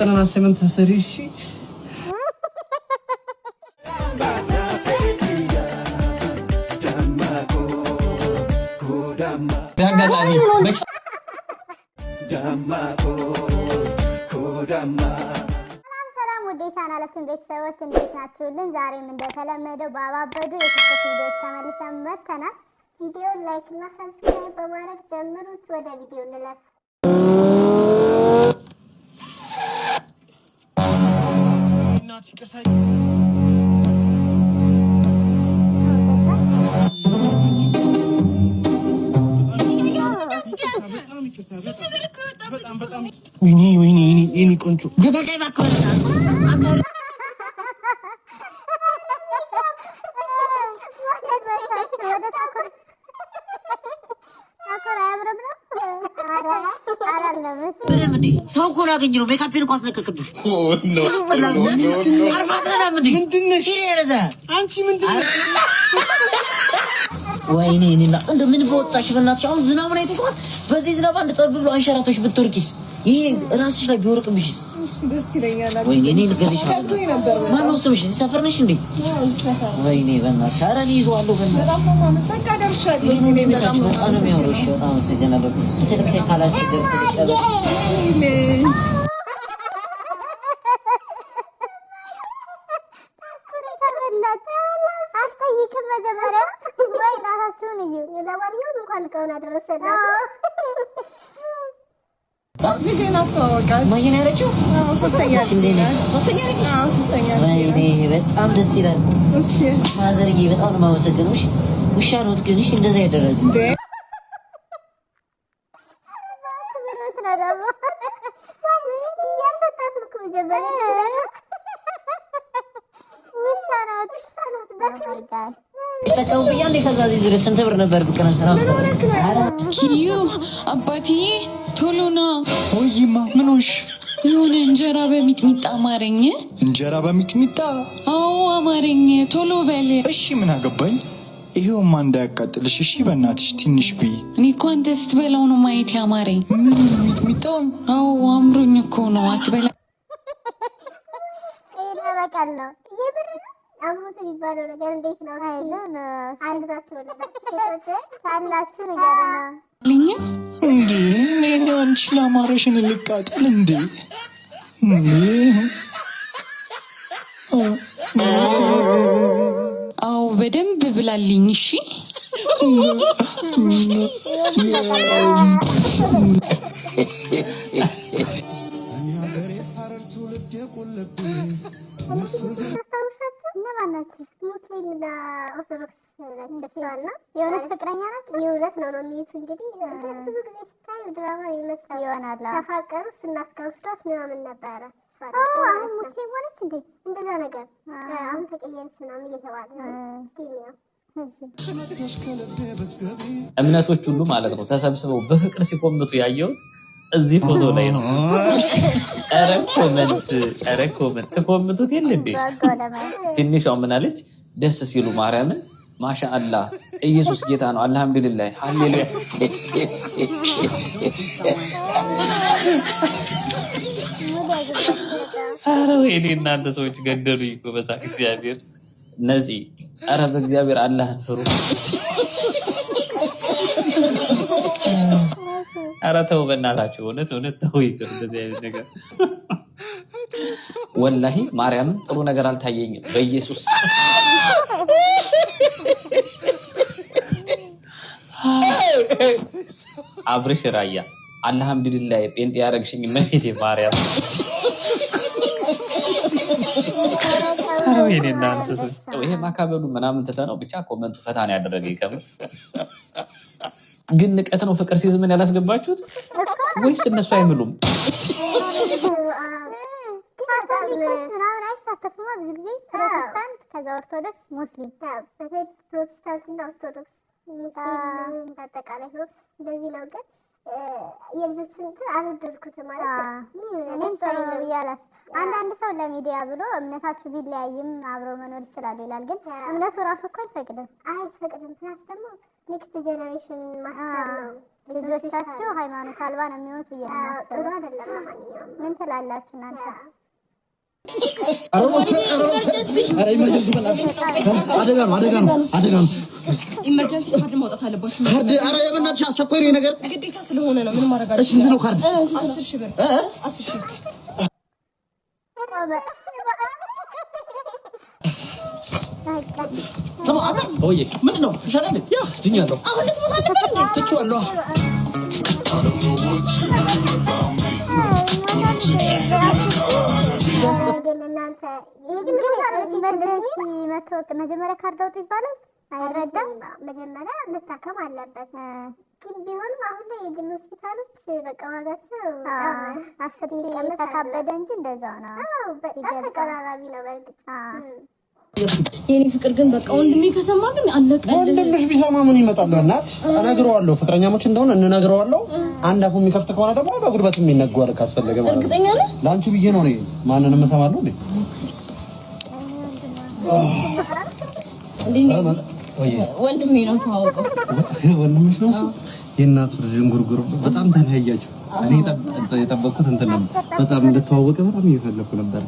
أنا سمعت سريشي ቻናላችን ቤተሰቦች እንዴት ናችሁልን? ዛሬም እንደተለመደው ባባበዱ የቲክቶክ ቪዲዮዎች ተመልሰን መጥተናል። ቪዲዮ ላይክ እና ሰብስክራይብ በማድረግ ጀምሩት። ወደ ቪዲዮ እንለፍ። ወይኔ ቆንጆ ሰው እኮ ላገኝ ነው። ሜካፕ እንኳን አስለቀቅብሽ። ወይኔ እኔና እንደምን በወጣሽ በእናትሽ። አሁን ዝናቡን አይተሽዋል? በዚህ ዝናብ አንድ ጠብ ብሎ አንሸራቶሽ ብትወርቂስ? ይሄ ራስሽ ላይ ቢወርቅብሽስ? ደስ ይለኛል። ወይኔ እኔ ልገልሽ ማነው ስምሽ? እዚህ ሰፈር ነሽ እንዴ? ወይኔ በእናትሽ። ኧረ እኔ ይዘዋለሁ በእናትሽ። በጣም ነው የሚያምረው። በጣም አመሰግናለሁ። ስልክ ካላስቸገርኩሽ በጣም ደስ ይላል። ማዘርዬ በጣም ነው የማመሰግነው። ውሻ ነው ትግንሽ እንደዛ ያደረገ ተቀውብያለሁ። ከዛ ድረስ ስንት ብር ነበር ብቀነስ ነው? ኪዩ አባትዬ ቶሎ ና። ወይማ ምን ሆንሽ? የሆነ እንጀራ በሚጥሚጣ አማረኝ። እንጀራ በሚጥሚጣ? አዎ አማረኝ። ቶሎ በል። እሺ ምን አገባኝ። ይሄውማ እንዳያቃጥልሽ። እሺ በእናትሽ ትንሽ ብይ። እኔ እኮ አንተ ስትበላው ነው ማየት ያማረኝ። ምን ሚጥሚጣውን? አዎ አምሮኝ እኮ ነው። አትበላ ነው አምሮት የሚባለው ነገር እንዴት ነው? አንዳችሁ ካላችሁ ነገር ነው እንዴ? እኔ አንቺ ላማረሽን ልቃጠል እንዴ? አዎ በደንብ ብላልኝ። እሺ እነማናችሁ? ሙስሊም እና ኦርቶዶክስ ናቸውና የእውነት ፍቅረኛ ናቸው። የእውነት ነው የሚሉት። እንግዲህ ብዙ ጊዜ ስታይ ድራማ ይመስላል ይሆናል። ተፋቀሩ ስናስከውስዷት ምናምን ነበረ። አሁን ሙስሊም ሆነች እንዴ? እንደዛ ነገር አሁን ተቀየረች ምናምን እየተባለ እምነቶች ሁሉ ማለት ነው ተሰብስበው በፍቅር ሲቆምጡ ያየሁት እዚህ ፎቶ ላይ ነው። ኧረ ኮመንት ተኮምቱት የለ እንዴ? ትንሿ ምን አለች? ደስ ሲሉ ማርያምን ማሻአላህ ኢየሱስ ጌታ ነው አልሐምዱሊላህ ሃሌሉያ። ኧረ ወይኔ እናንተ ሰዎች ገደሉኝ እኮ በሳቅ እግዚአብሔር። እነዚህ ኧረ በእግዚአብሔር አላህን ፍሩ። ኧረ ተው በእናታችሁ እውነት ተው ይቅር። እንደዚህ አይነት ነገር ወላሂ ማርያምን ጥሩ ነገር አልታየኝም። በኢየሱስ አብርሽ ራያ አልሐምዱሊላህ ጴንጤ ያረግሽኝ መፊቴ ማርያም። ወይኔ እናንተ ይሄ ማካበሉ ምናምን ትተነው ብቻ ኮመንቱ ፈታ ነው ያደረገኝ ከምር። ግን ንቀት ነው ፍቅር ሲይዝ ምን ያላስገባችሁት ወይስ እነሱ አይምሉም? ብዙ ጊዜ ፕሮቴስታንት ከዛ ኦርቶዶክስ ሙስሊም ፕሮቴስታንት እና ኦርቶዶክስ ሙስሊም በአጠቃላይ ነው እንደዚህ ነው። ግን የልጆችን አልወደድኩትም ማለት እኔም ሰው ያላስ አንዳንድ ሰው ለሚዲያ ብሎ እምነታችሁ ቢለያይም አብሮ መኖር ይችላል ይላል። ግን እምነቱ ራሱ እኮ አይፈቅድም። ፕላስ ደግሞ ኔክስት ጀነሬሽን ማሰብ ነው። ልጆቻችሁ ሃይማኖት አልባ ነው የሚሆኑት ብዬ ነው ጥሩ አይደለም። ምን ትላላችሁ እናንተ? አደጋ ነው። ኢመርጀንሲ ካርድ ማውጣት አለባችሁ። ካርድ ኧረ የበናትሽ አስቸኳይ ነገር ግዴታ ስለሆነ ነው። ምን ማድረግ አለብሽ? እሺ ነው ካርድ 10,000 ብር 10,000 ኦዬ ምን ነው ተሻለ? ያ ድኛለሁ። አሁን ልትሞት ነበር እንዴ? ትችዋለሁ። መጀመሪያ ካርድ አውጡ ይባላል። አይረዳም። መጀመሪያ መታከም አለበት። ግን ቢሆንም አሁን ላይ የግል ሆስፒታሎች በቃ ዋጋቸው 10,000 ተካበደ እንጂ እንደዛው ነው። በጣም ተቀራራቢ ነው በእርግጥ። የኔ ፍቅር ግን በቃ ወንድሜ ከሰማ ግን አለቀ። ወንድምሽ ቢሰማ ምን ይመጣል? እናት እነግረዋለሁ፣ ፍቅረኛሞች እንደሆነ እንነግረዋለሁ። አንድ አፉ የሚከፍት ከሆነ ደግሞ በጉልበት የሚነገር ካስፈለገ ማለት ነው። እርግጠኛ ነህ? ላንቺ ብዬ ነው። እኔ ማንንም እሰማለሁ እንዴ? ወንድሜ ነው ተዋወቀው። ወንድምሽ ነው እሱ? የእናት ልጅ እንጉርጉር በጣም ተለያያችሁ። እኔ የጠበቅኩት እንትን ነበር፣ በጣም እንደተዋወቀ በጣም እየፈለኩ ነበር።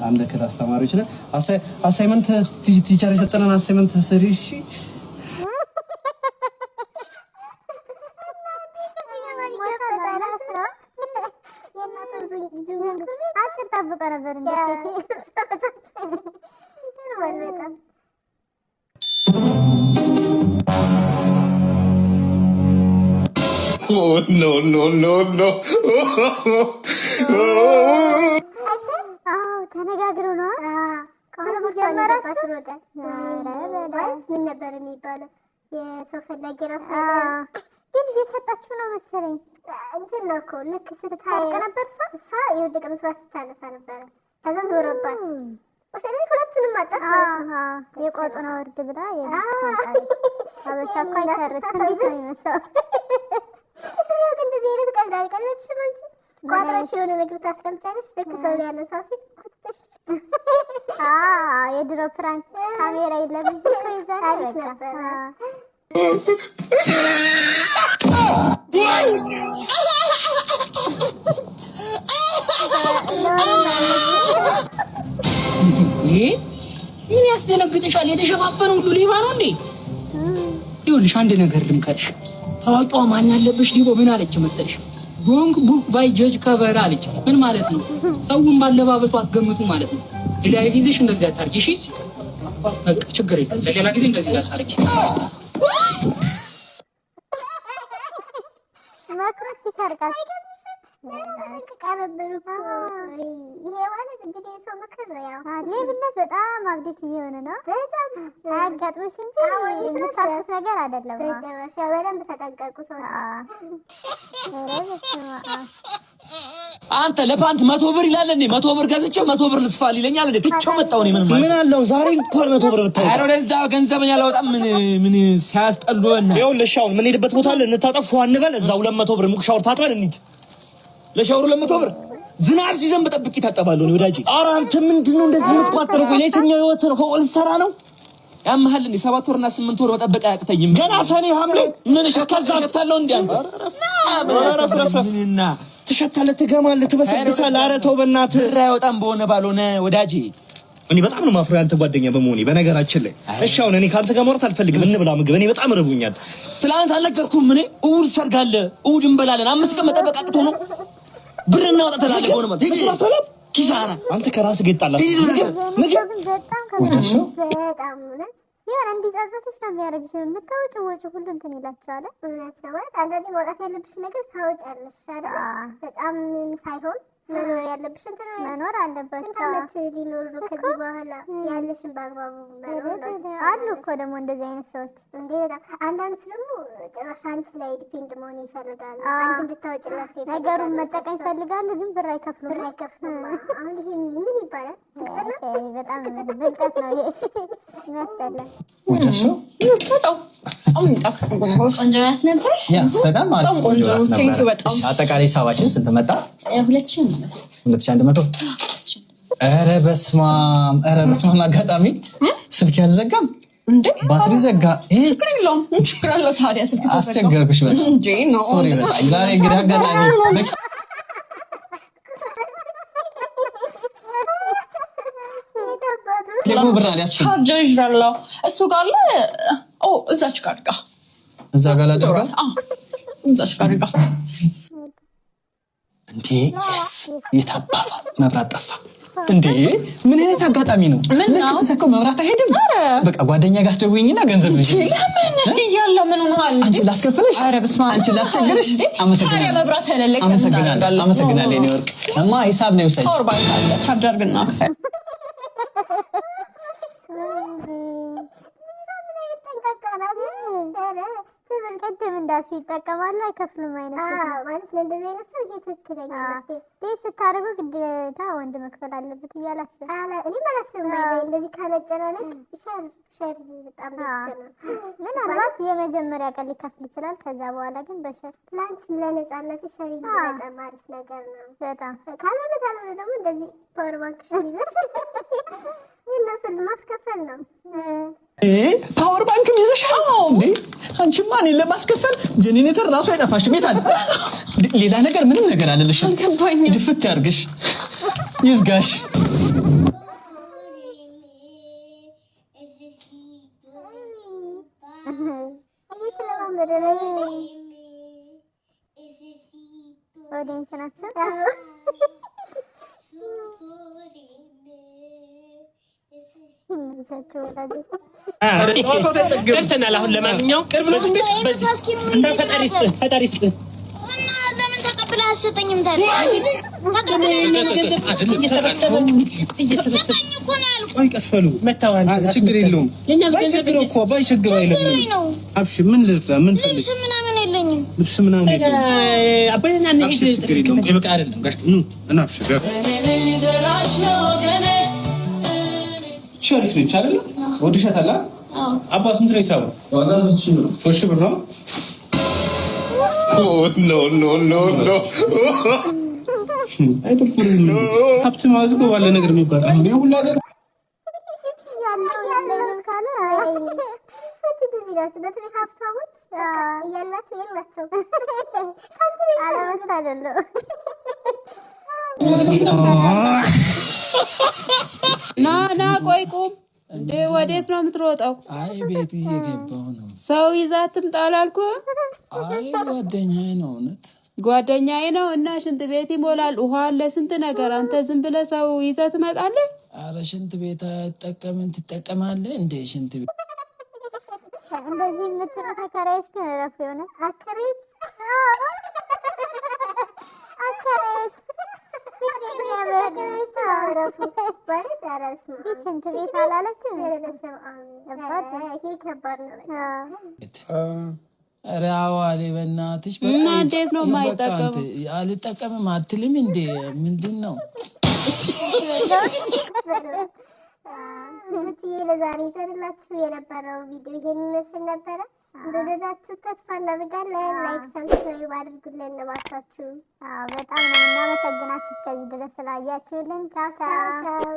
አንድ ክላስ ተማሪዎች ነን። አሳይመንት ቲቸር የሰጠነን አሳይመንት ስሪ። እሺ አጭር ጠብቀ ነበር እንዴ? ተነጋግረው ነው ምን ነበር የሚባለው? የሰው ፈላጊ ራስ ግን እየሰጣችሁ ነው መሰለኝ። እንትን ነው እኮ ልክ ስትታርቅ ነበር። እሷ የወደቀ መስራት ታነሳ ነበረ። ከዛ ዞረባት ወሰደኝ። ሁለቱንም አጣስ የቆጡ ነው ወርድ ብላ አበሻ እኮ አይተርት እንዴት ነው የሚመስለው? እንደዚህ አይነት ቀልድ አልቀለድሽም አንቺ? ቋጥረሽ የሆነ ነገር ታስቀምጫለሽ። ልክ ሰው ያለ ሰው ሲል የድሮ ፕራንክ ካሜራ የለም እንጂ ይዛል ነበር። ምን ያስደነግጥሻል? የተሸፋፈነ ሁሉ ሌባ ነው እንዴ? ይኸውልሽ አንድ ነገር ልምከርሽ። ታዋቂዋ ማን ያለብሽ ዲቦ ምን አለች መሰልሽ? ዶንት ቡክ ባይ ጀጅ ከቨር አለች። ምን ማለት ነው? ሰውን ባለባበሱ አትገምቱ ማለት ነው። ሌላ ጊዜሽ እንደዚህ አታርጊ እሺ? በቃ ችግር የለም። ሌላ ጊዜ እንደዚህ አታርጊ። ማክሮስ ይሰርቃል። ይሄ ማለት እንግዲህ የሰው ምክር ነው። ያው ሌብነት በጣም አብዴት እየሆነ ነው። በጣም አያጋጥምሽ እንጂ የምታውቁት ነገር አይደለም። በጭራሽ በደንብ ተጠንቀቁ ሰው። አንተ ለፓንት 100 ብር ይላል እንዴ? 100 ብር ገዝቼው 100 ብር ልስፋል ይለኛል እንዴ? ትቼው መጣሁ እኔ። ምን አለው ዛሬ እንኳን 100 ብር ብታይ። ኧረ ወደዛ ገንዘብን ያላወጣም ምን ሲያስጠሉና። ይኸውልሽ አሁን ምን ሄድበት ቦታ አለ እንታጠፉ አንበል። እዛ 200 ብር ሙቅ ሻወር ታጥበን እንሂድ። ለሻወሩ 200 ብር ዝናብ ሲዘንብ ጠብቂ ታጠባለሁ ነው ወዳጄ። ኧረ አንተ ምንድነው እንደዚህ የምትቋጠረው? ቆይ ለየትኛው ህይወት ነው ሆል ሰራ ነው ያመሃል እንዴ? 7 ወርና 8 ወር መጠበቅ አያቅተኝም። ገና ሰኔ ሐምሌ ምን እስከዛ ተታለው እንዴ? ኧረ ፍረፍረፍና ትሸታለህ፣ ትገማለህ፣ ትበሰብሳለህ። ኧረ ተው በእናትህ። ብር አይወጣም በሆነ ባልሆነ ወዳጄ። እኔ በጣም ነው ማፍረው ያንተ ጓደኛ በመሆኔ በነገራችን ላይ። እሺ አሁን እኔ ካንተ ጋር ማውራት አልፈልግም። እንብላ ምግብ። እኔ በጣም ርቦኛል። ትላንት አልነገርኩም? እኔ እሑድ ሰርግ አለ፣ እሑድ እንበላለን። 5 ቀን መጠበቅ አቅቶ ነው ብር እናወጣ ተላለፈው ነው ማለት ነው። ኪሳራ አንተ ከራስህ ጋር ይጣላል። ምግብ በጣም በጣም ይሄን እንዲጸጸትሽ ነው የሚያደርግሽ። የምታወጪው ወጪ ሁሉ እንትን ይላችኋል። እውነት ነው። አንዳንዴ መውጣት ያለብሽ ነገር ታወጫለሽ አይደል? በጣም ሳይሆን መኖር ያለብሽ እንትን መኖር አለበት። አመት ሊኖር ነው ከዚህ በኋላ ያለሽን በአግባቡ መኖር አሉ እኮ ደግሞ እንደዚህ አይነት ሰዎች እንዴ! በጣም አንዳንዶች ደግሞ ጭራሽ አንቺ ላይ ዲፔንድ መሆን ይፈልጋሉ። አንቺ እንድታወጪላቸው ነገሩን መጠቀም ይፈልጋሉ፣ ግን ብር አይከፍሉም። አሁን ይሄ ምን ይባላል? በጣም ብልጠት ነው ይሄ። የሚያስጠላ ወደሱ በጣም ቆንጆ ናት ነበር። ያ በጣም አሪፍ ቆንጆ ነበር። አጠቃላይ ሂሳባችን ስንት መጣ? 2100። ኧረ በስመ አብ አጋጣሚ ስልክ ያልዘጋም እንዴ ባትሪ ዘጋ። ችግር የለውም ችግር አለው። ታዲያ ስልክ ተዘጋ አስቸገርኩሽ በጣም እንዴ ነው ሶሪ። ዛሬ እንግዲህ አጋጣሚ ለምን ብራል ያስፈልግ ቻርጀር ይዣለሁ። እሱ ጋር አለ። እዛች ጋር ጋ እዛ ጋር ላድርጋ። እዛች ጋር ጋ እንዴ የታባፋ መብራት ጠፋ እንዴ! ምን አይነት አጋጣሚ ነው? ለከሰከው መብራት አይሄድም። በቃ ጓደኛ ጋር አስደውይኝና ገንዘብ ልጅ ለምን ይያለ ምን ሆነሃል? አንቺ ላስከፍልሽ? አረ በስመ አብ አንቺ ላስቸግርሽ? አመሰግናለሁ። መብራት ያለለክ አመሰግናለሁ። እኔ ወርቅ እማ ሂሳብ ነው ይወሰድ። ፓወር ባንክ አለ ቻርጀር ግን ነው ከፈል ቅድም እንዳልሽ ይጠቀማሉ አይከፍሉም አይነት ማለት ለእንደዚህ አይነት ሰው ይሄ ትክክለኛ ቤት ስታደርጉ ግዴታ ወንድ መክፈል አለበት እያላስብ እኔ አላስብም። እንደዚህ ካለጨናነቅ ሸር በጣም ደስ ነው። ምናልባት የመጀመሪያ ቀን ሊከፍል ይችላል። ከዛ በኋላ ግን በሸር ለአንቺ ለነፃነት ሸር በጣም አሪፍ ነገር ነው። በጣም ካልሆነ ደግሞ እንደዚህ ፓወር ባንክ ይዘሽ እነሱን ማስከፈል ነው። ፓወር ባንክ ይዘሻል እንዴ? አንቺማ እኔን ለማስከፈል ጄኔሬተር ራሱ አይጠፋሽም። የት አለ? ሌላ ነገር ምንም ነገር አልልሽም። ድፍት ያርግሽ ይዝጋሽ። ኦዲየንስ ናቸው። ደርሰናል። አሁን ለማንኛውም ቅርብ ነው። ፈጣሪ ይስጥህ። እና ለምን ተቀብለህ አትሰጠኝም? ታዲያ ቆይ ቀስፈሉ ችግር የለውም። ባይቸግረው እኮ ባይቸግረው አይለኝም። አብሽር ምን ልርዳ? ምን ልብስ ምናምን የለኝም። ልብስ ምናምን የለኝም። አባይና ነኝ ችግር የለውም። ቆይ በቃ አይደለም ጋሽ እና አብሽር ሸሪፍ ነች አይደል? ወድሻታላ? አባ ስንት ነው ሂሳቡ? ዋጋው 3 ብር ነው። ኖ አይደለም። ሀብት ማለት እኮ ባለ ነገር የሚባል ነው። ሁሉ ነገር ያለው ካለ በተለይ ሀብታሞች እያላቸው የላቸው አለመት አይደለም። ና ቆይ ቁም እንዴ! ወዴት ነው የምትሮጠው? አይ ቤት እየገባሁ ነው። ሰው ይዘህ ትምጣ አላልኩህ? አይ ጓደኛዬ ነው። እውነት ጓደኛዬ ነው እና ሽንት ቤት ይሞላል፣ ውሃ አለ፣ ስንት ነገር። አንተ ዝም ብለህ ሰው ይዘህ ትመጣለህ? አረ ሽንት ቤት አይጠቀምም። ትጠቀማለህ እንዴ ሽንት ቤት? እንደዚህ የምትለው ተከራዮች ግን እረፉ። የሆነ አከራዮች ሽንት ቤት አላለችም። ኧረ አዋሌ በእናትሽ እና እንዴት ነው የማይጠቀሙ? አልጠቀምም አትልም እንዴ? ምንድን ነው ለዛሬ ይዘንላችሁ የነበረው ቪዲዮ ይሄን ይመስል ነበረ። እንደወደዳችሁ ተስፋ እናደርጋለን። ላይክ ሰብስክራይብ አድርጉልን እባካችሁ። በጣም ነው እናመሰግናችሁ እስከዚህ ድረስ ስላያችሁልን። ቻው ቻው።